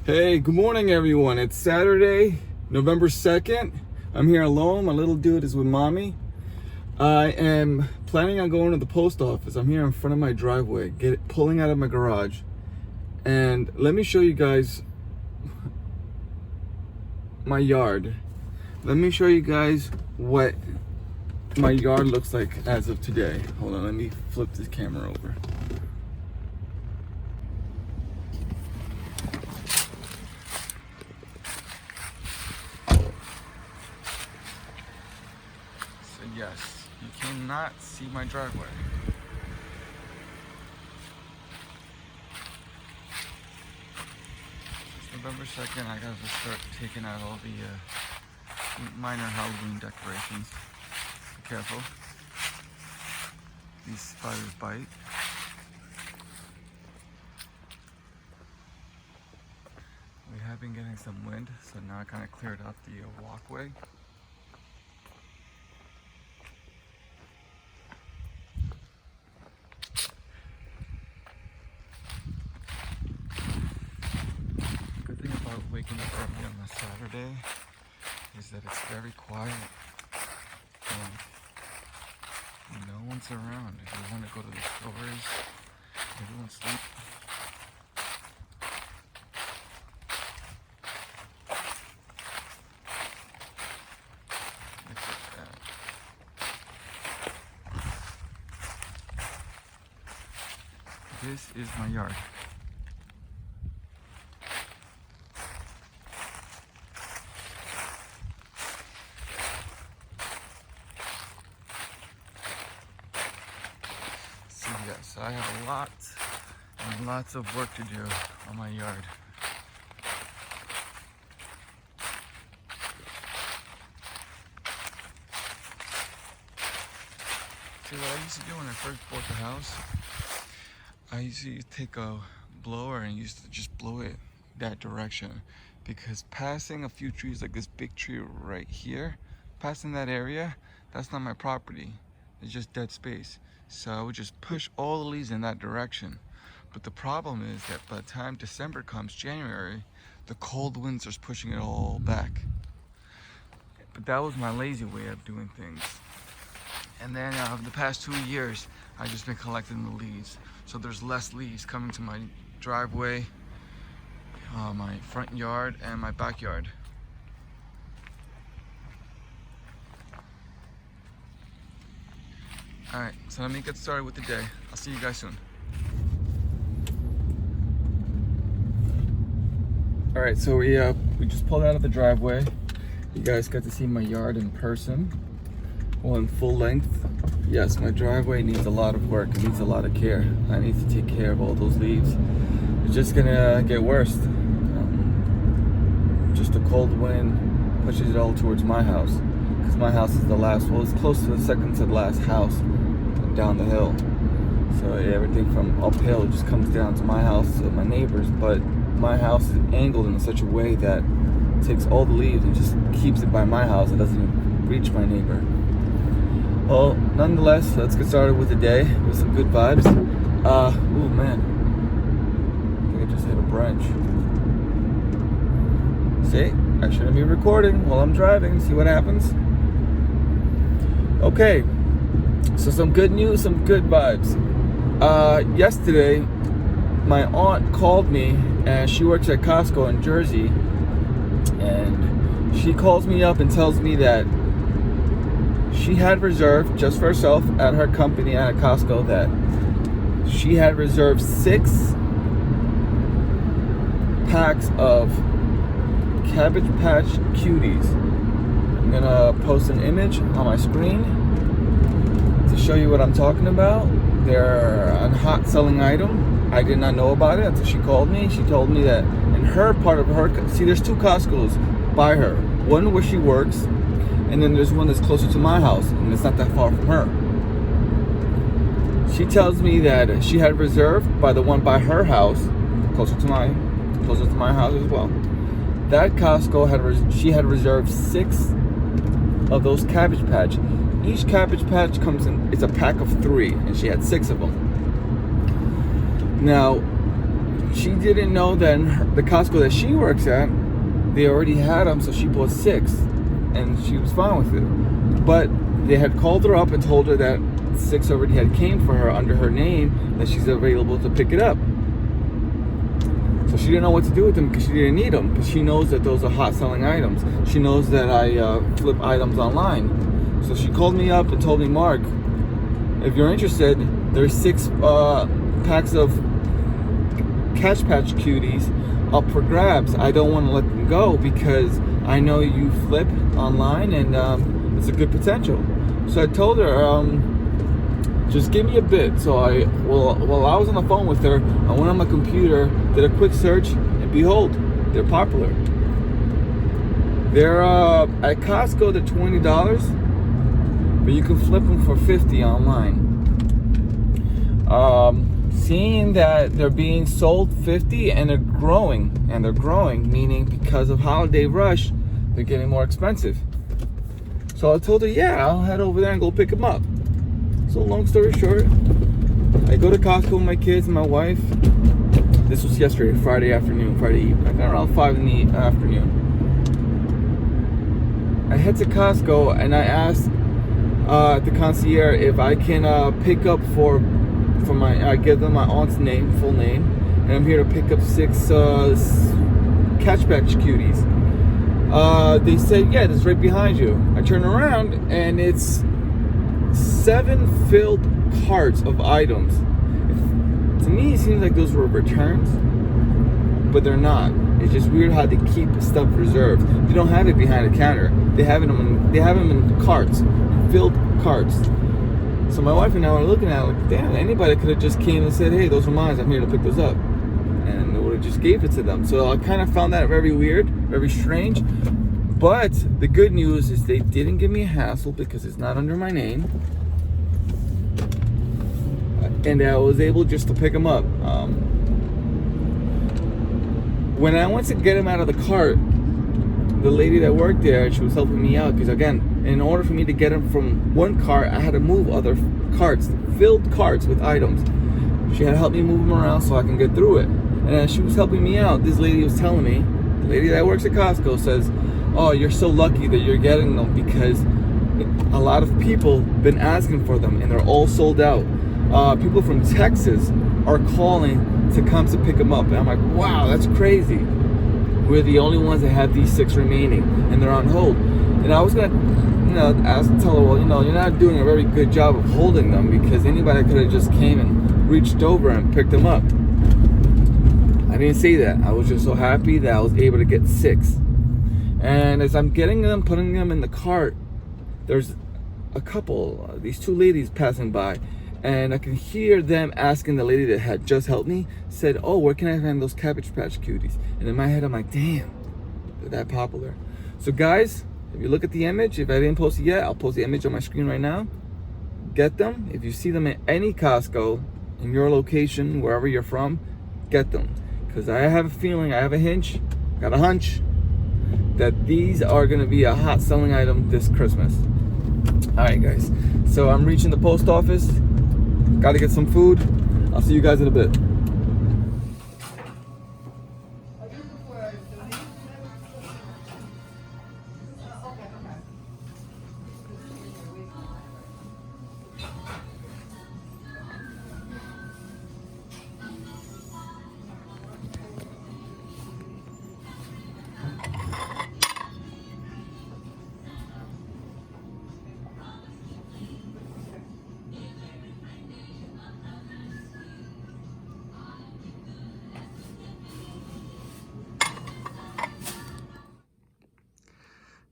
Hey, good morning everyone. It's Saturday, November 2nd. I'm here alone. My little dude is with mommy. I am planning on going to the post office. I'm here in front of my driveway, pulling out of my garage. And let me show you guys my yard. Let me show you guys what my yard looks like as of today. Hold on, let me flip this camera over. Yes, you cannot see my driveway. It's November 2nd, I gotta start taking out all the minor Halloween decorations. Be careful. These spiders bite. We have been getting some wind, so now I kind of cleared out the walkway. Waking up early on a Saturday is that it's very quiet and no one's around. If you want to go to the stores, everyone's asleep. This is my yard. Yes, I have lots of work to do on my yard. See, what I used to do when I first bought the house, I used to take a blower and used to just blow it that direction, because passing a few trees, like this big tree right here, passing that area, that's not my property. It's just dead space. So I would just push all the leaves in that direction. But the problem is that by the time December comes, January, the cold winds are pushing it all back. But that was my lazy way of doing things. And then the past 2 years, I've just been collecting the leaves. So there's less leaves coming to my driveway, my front yard, and my backyard. Alright, so let me get started with the day. I'll see you guys soon. Alright, so we just pulled out of the driveway. You guys got to see my yard in person. Well, in full length. Yes, my driveway needs a lot of work. It needs a lot of care. I need to take care of all those leaves. It's just gonna get worse. Just a cold wind pushes it all towards my house. Because my house is the last, well, it's close to the second to the last house down the hill. So everything from uphill just comes down to my house, to my neighbors. But my house is angled in such a way that it takes all the leaves and just keeps it by my house. It doesn't even reach my neighbor. Well, nonetheless, let's get started with the day with some good vibes. Oh man, I think I just hit a branch. See, I shouldn't be recording while I'm driving. See what happens? Okay, so some good news, some good vibes. Yesterday, my aunt called me, and she works at Costco in Jersey, and she calls me up and tells me that she had reserved, just for herself, at her company at Costco, that she had reserved 6 packs of Cabbage Patch Cuties. I'm gonna post an image on my screen to show you what I'm talking about. They're a hot selling item. I did not know about it until she called me. She told me that in her part of her, see, there's 2 Costco's by her. One where she works, and then there's one that's closer to my house, and it's not that far from her. She tells me that she had reserved by the one by her house, closer to my house as well. That Costco she had reserved 6 of those Cabbage Patch. Each Cabbage Patch comes in, it's a pack of 3, and she had 6 of them. Now, she didn't know that the Costco that she works at, they already had them, so she bought 6, and she was fine with it. But they had called her up and told her that 6 already had came for her under her name, that she's available to pick it up. So she didn't know what to do with them because she didn't need them. But she knows that those are hot selling items. She knows that I flip items online. So she called me up and told me, Mark, if you're interested, there's 6 packs of Catch Patch Cuties up for grabs. I don't want to let them go because I know you flip online and it's a good potential. So I told her, just give me a bit. So while I was on the phone with her, I went on my computer, did a quick search, and behold, they're popular. They're at Costco, they're $20, but you can flip them for $50 online. Seeing that they're being sold $50 and they're growing, meaning because of holiday rush, they're getting more expensive. So I told her, yeah, I'll head over there and go pick them up. So long story short, I go to Costco with my kids and my wife. This was yesterday, Friday evening, around 5 in the afternoon. I head to Costco and I ask the concierge if I can pick up for my, I give them my aunt's name, full name, and I'm here to pick up 6 Catch Patch Cuties. They said, yeah, that's right behind you. I turn around and it's 7 filled carts of items. To me, it seems like those were returns, but they're not. It's just weird how they keep stuff reserved. They don't have it behind the counter. They have them in carts, filled carts. So my wife and I were looking at it like, damn, anybody could have just came and said, hey, those are mine, I'm here to pick those up. And they would have just gave it to them. So I kind of found that very weird, very strange. But the good news is they didn't give me a hassle because it's not under my name. And I was able just to pick them up. When I went to get them out of the cart, the lady that worked there, she was helping me out because, again, in order for me to get them from one cart, I had to move other carts, filled carts with items. She had to help me move them around so I can get through it. And as she was helping me out, this lady was telling me, the lady that works at Costco says, oh, you're so lucky that you're getting them because a lot of people been asking for them and they're all sold out. People from Texas are calling to come to pick them up. And I'm like, wow, that's crazy. We're the only ones that have these 6 remaining and they're on hold. And I was gonna, tell her, well, you're not doing a very good job of holding them because anybody could have just came and reached over and picked them up. I didn't say that. I was just so happy that I was able to get 6. And as I'm getting them, putting them in the cart, there's a couple, these 2 ladies passing by. And I can hear them asking the lady that had just helped me, said, oh, where can I find those Cabbage Patch Cuties? And in my head, I'm like, damn, they're that popular. So guys, if you look at the image, if I didn't post it yet, I'll post the image on my screen right now. Get them. If you see them at any Costco in your location, wherever you're from, get them. Because I have a feeling, I have a hunch, that these are going to be a hot selling item this Christmas. All right, guys. So I'm reaching the post office. Got to get some food. I'll see you guys in a bit.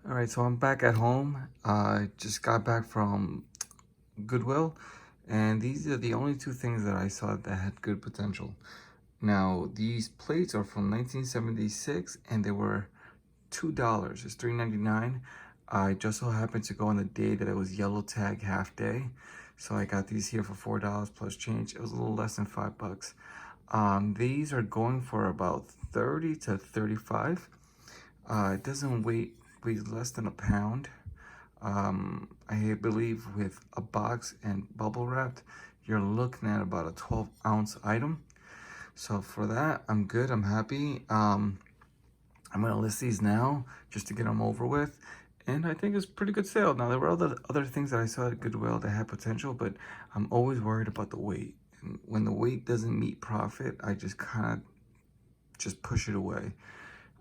All right, so I'm back at home. I just got back from Goodwill, and these are the only 2 things that I saw that had good potential. Now, these plates are from 1976, and they were $2. It's $3.99. I just so happened to go on the day that it was yellow tag half day, so I got these here for $4 plus change. It was a little less than $5. These are going for about 30 to 35. It doesn't weighs less than a pound. I believe with a box and bubble wrapped, you're looking at about a 12-ounce item. So for that, I'm good. I'm happy. I'm gonna list these now just to get them over with. And I think it's a pretty good sale. Now, there were other things that I saw at Goodwill that had potential, but I'm always worried about the weight. And when the weight doesn't meet profit, I just kind of just push it away.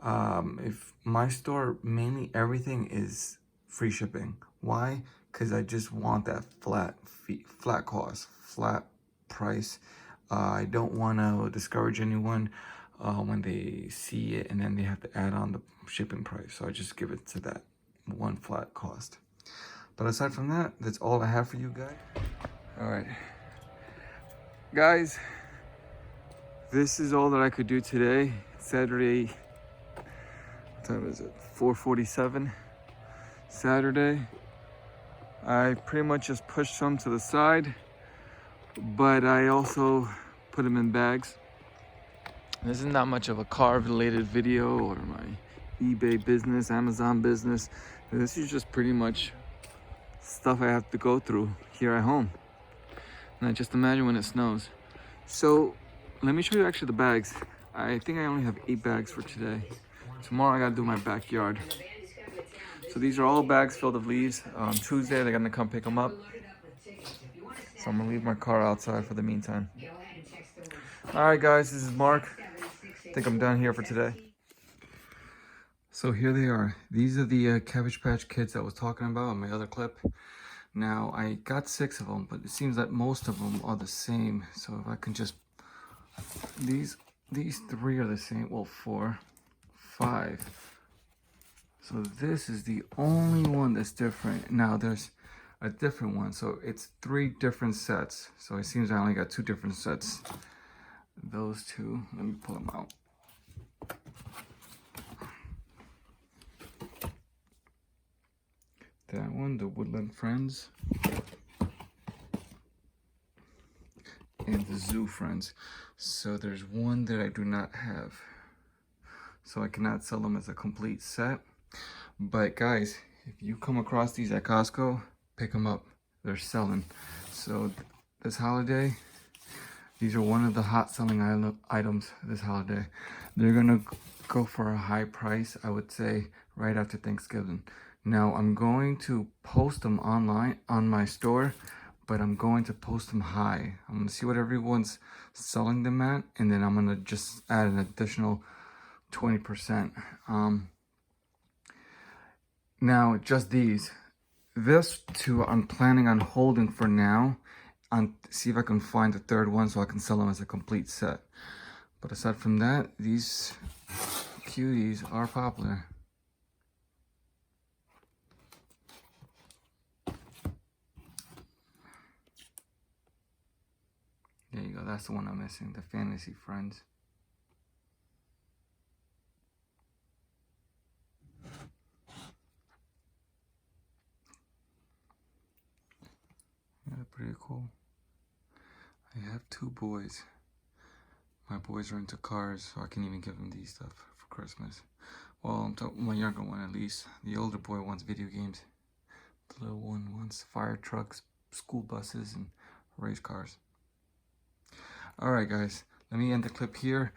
If my store, mainly everything is free shipping. Why? Because I just want that flat fee, flat cost, flat price. I don't want to discourage anyone when they see it and then they have to add on the shipping price. So I just give it to that one flat cost. But aside from that, that's all I have for you guys. All right, guys, this is all that I could do today. Saturday, what time is it? 4:47. Saturday. I pretty much just pushed some to the side, but I also put them in bags. This is not much of a car related video or my eBay business, Amazon business. This is just pretty much stuff I have to go through here at home. And just imagine when it snows. So let me show you actually the bags. I think I only have 8 bags for today. Tomorrow I gotta do my backyard. So these are all bags filled with leaves. Tuesday they're gonna come pick them up. So I'm gonna leave my car outside for the meantime. All right, guys, this is Mark. I think I'm done here for today. So here they are. These are the Cabbage Patch Kids I was talking about in my other clip. Now, I got 6 of them, but it seems that most of them are the same. So if I can just, these 3 are the same. Well, 4, 5. So this is the only one that's different. Now there's a different one. So it's 3 different sets. So it seems I only got 2 different sets. Those 2, let me pull them out. That one, the Woodland Friends, and the Zoo Friends. So there's one that I do not have. So I cannot sell them as a complete set. But guys, if you come across these at Costco, pick them up. They're selling. So this holiday, these are one of the hot selling items this holiday. They're gonna go for a high price, I would say, right after Thanksgiving. Now, I'm going to post them online on my store, but I'm going to post them high. I'm going to see what everyone's selling them at, and then I'm going to just add an additional 20%. Now, just these. This two I'm planning on holding for now, and see if I can find the 3rd one so I can sell them as a complete set. But aside from that, these cuties are popular. There you go, that's the one I'm missing, the Fantasy Friends. Yeah, pretty cool. I have 2 boys. My boys are into cars, so I can even give them these stuff for Christmas. Well, my younger one at least. The older boy wants video games. The little one wants fire trucks, school buses, and race cars. Alright guys, let me end the clip here.